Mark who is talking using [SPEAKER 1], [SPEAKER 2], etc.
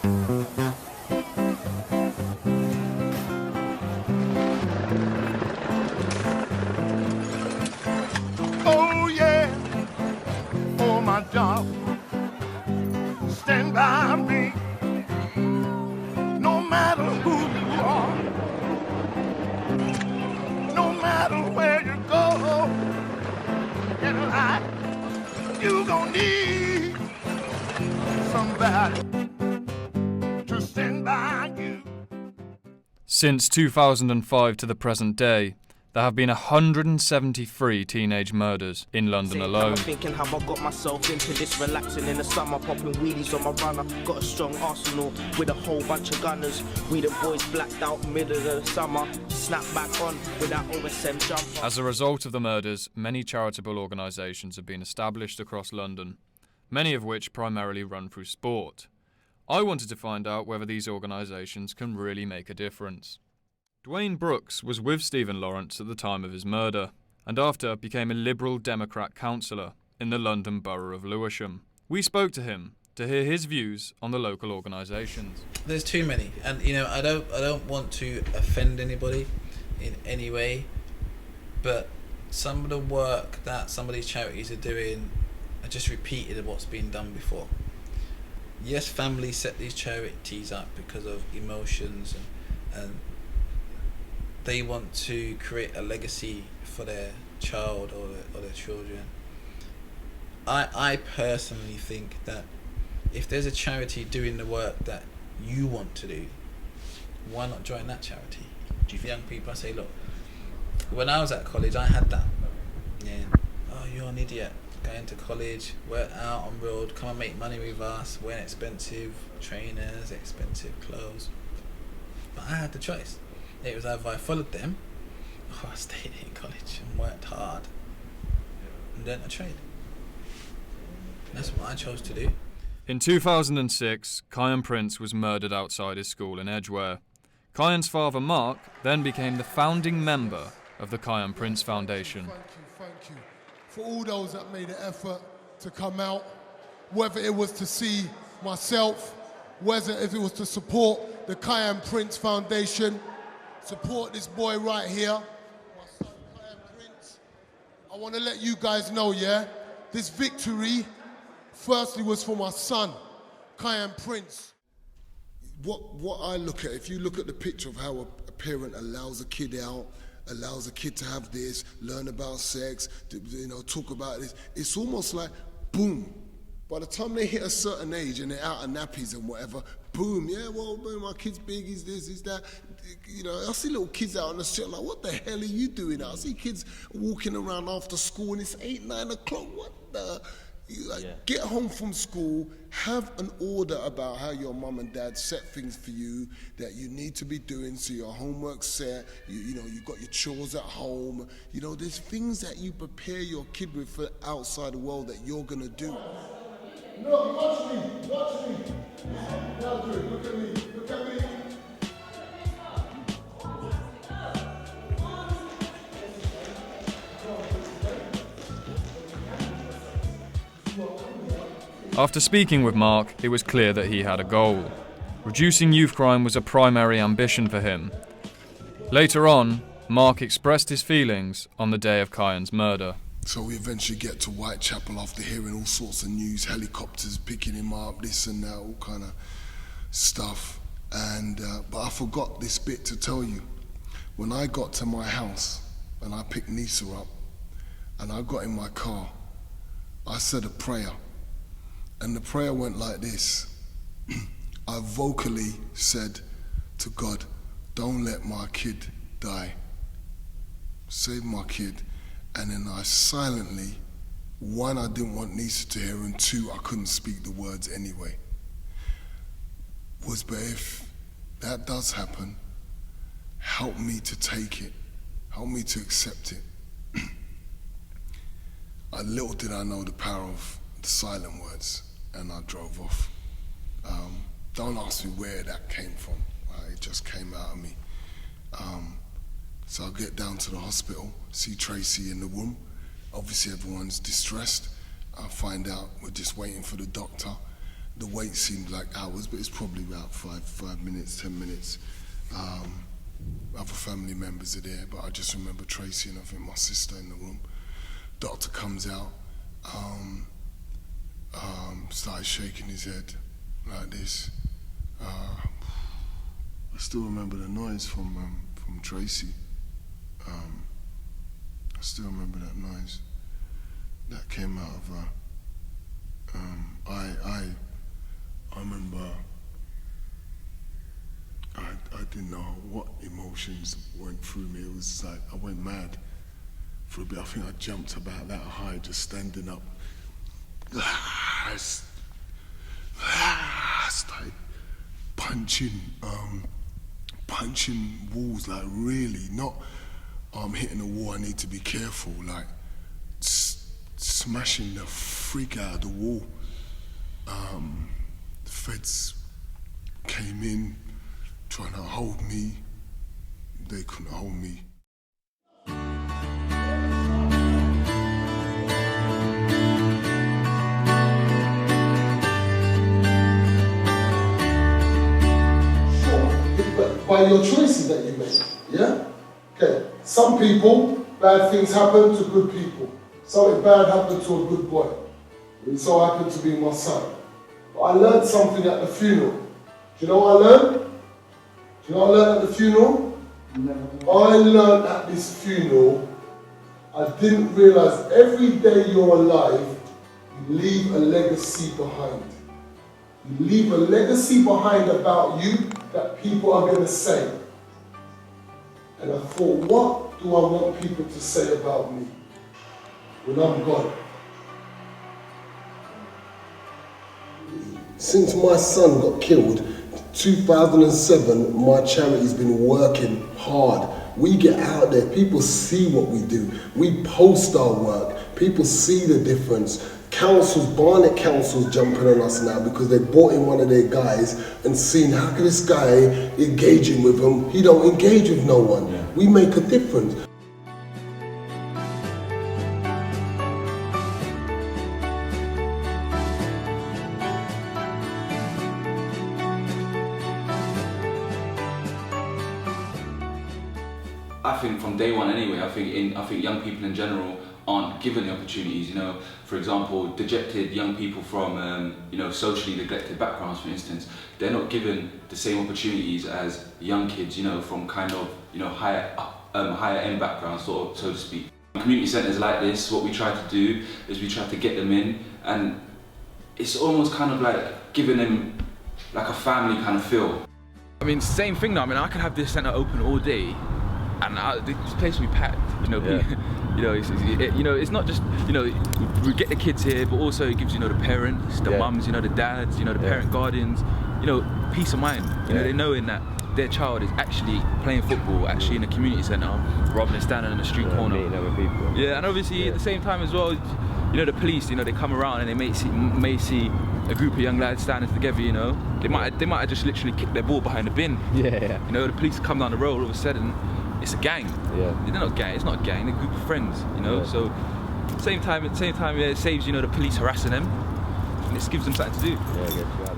[SPEAKER 1] Oh yeah, oh my darling, stand by me. No matter who you are, no matter where you go in life, you gon' need somebody to stand by you.
[SPEAKER 2] Since 2005 to the present day, there have been 173 teenage murders in London alone.
[SPEAKER 3] I'm thinking how I got myself into this, relaxing in the summer, popping wheelies on my runner. Got a strong arsenal with a whole bunch of gunners. We the boys blacked out middle of the summer, snap back on with that OSM jumper.
[SPEAKER 2] As a result of the murders, many charitable organisations have been established across London, many of which primarily run through sport. I wanted to find out whether these organisations can really make a difference. Dwayne Brooks was with Stephen Lawrence at the time of his murder, and after became a Liberal Democrat councillor in the London borough of Lewisham. We spoke to him to hear his views on the local organisations.
[SPEAKER 4] There's too many, and I don't want to offend anybody in any way, but some of the work that some of these charities are doing are just repeated of what's been done before. Yes, families set these charities up because of emotions and they want to create a legacy for their child or their children. I personally think that if there's a charity doing the work that you want to do, why not join that charity? For young people, I say, look, when I was at college, I had that. Yeah. Oh, you're an idiot. Going to college, work out on road, come and make money with us, wearing expensive trainers, expensive clothes. But I had the choice. It was either I followed them, or I stayed in college and worked hard and learnt a trade. That's what I chose to do.
[SPEAKER 2] In 2006, Kyan Prince was murdered outside his school in Edgware. Kyan's father, Mark, then became the founding member of the Kyan Prince Foundation.
[SPEAKER 5] Thank you for all those that made the effort to come out, whether it was to see myself, whether if it was to support the Kyan Prince Foundation, support this boy right here, my son Kyan Prince. I want to let you guys know, this victory firstly was for my son, Kyan Prince.
[SPEAKER 6] What I look at, if you look at the picture of how a parent allows a kid out, allows a kid to have this, learn about sex, talk about this, it's almost like, boom. By the time they hit a certain age and they're out of nappies and whatever, boom, my kid's big, he's this, he's that. I see little kids out on the street, like, what the hell are you doing out? I see kids walking around after school and it's 8, 9 o'clock, what the? Get home from school, have an order about how your mum and dad set things for you that you need to be doing, so your homework's set, you've got your chores at home, there's things that you prepare your kid with for outside the world that you're gonna do.
[SPEAKER 5] No, watch me. Now do it, look at me.
[SPEAKER 2] After speaking with Mark, it was clear that he had a goal. Reducing youth crime was a primary ambition for him. Later on, Mark expressed his feelings on the day of Kyan's murder.
[SPEAKER 6] So we eventually get to Whitechapel after hearing all sorts of news, helicopters picking him up, this and that, all kind of stuff. And but I forgot this bit to tell you. When I got to my house and I picked Nisa up and I got in my car, I said a prayer. And the prayer went like this. I vocally said to God, don't let my kid die. Save my kid. And then I silently, one, I didn't want Nisa to hear, and two, I couldn't speak the words anyway. But if that does happen, help me to take it. Help me to accept it. Little did I know the power of the silent words, and I drove off. Don't ask me where that came from. It just came out of me. So I get down to the hospital, see Tracy in the room. Obviously everyone's distressed. I find out we're just waiting for the doctor. the wait seemed like hours, but it's probably about 5 minutes, 10 minutes. Other family members are there, but I just remember Tracy and I think my sister in the room. Doctor comes out, started shaking his head like this. I still remember the noise from Tracy. I still remember that noise that came out of her. I remember I didn't know what emotions went through me. It was like I went mad for a bit. I think I jumped about that high, just standing up. I started punching walls, like really, not hitting a wall. I need to be careful, like smashing the freak out of the wall. The feds came in trying to hold me. They couldn't hold me.
[SPEAKER 5] By your choices that you make, yeah? Okay, some people, bad things happen to good people. Something bad happened to a good boy. It so happened to be my son. But I learned something at the funeral. Do you know what I learned? Do you know what I learned at the funeral? I learned at this funeral, I didn't realise every day you're alive, you leave a legacy behind. You leave a legacy behind about you that people are going to say. And I thought, what do I want people to say about me when I'm gone?
[SPEAKER 6] Since my son got killed, 2007, my charity's been working hard. We get out there, people see what we do. We post our work, people see the difference. Councils, Barnet Council's jumping on us now because they brought in one of their guys and seen how can this guy engaging with them. He don't engage with no one. Yeah. We make a difference.
[SPEAKER 7] I think from day one anyway, I think young people in general aren't given the opportunities, you know. For example, dejected young people from, you know, socially neglected backgrounds, for instance, they're not given the same opportunities as young kids, you know, from kind of, you know, higher end backgrounds, so to speak. Community centres like this, what we try to do is we try to get them in, and it's almost kind of like giving them like a family kind of feel.
[SPEAKER 8] I mean, same thing though. I mean, I could have this centre open all day, and this place will be packed. You know, yeah. You know, it's not just, you know, we get the kids here, but also it gives, you know, the parents, the mums, you know, the dads, you know, the parent guardians, you know, peace of mind. You know, they knowing that their child is actually playing football, actually in a community centre, rather than standing in a street corner.
[SPEAKER 9] Meeting other people.
[SPEAKER 8] Yeah, and obviously at the same time as well, you know, the police, you know, they come around and they may see a group of young lads standing together, you know. They might have just literally kicked their ball behind the bin. Yeah. You know, the police come down the road, all of a sudden, it's a gang. Yeah. They're not a gang, it's not a gang, they're a group of friends, you know. So at the same time, yeah, it saves, you know, the police harassing them, and it gives them something to do.
[SPEAKER 9] Yeah, I guess, yeah.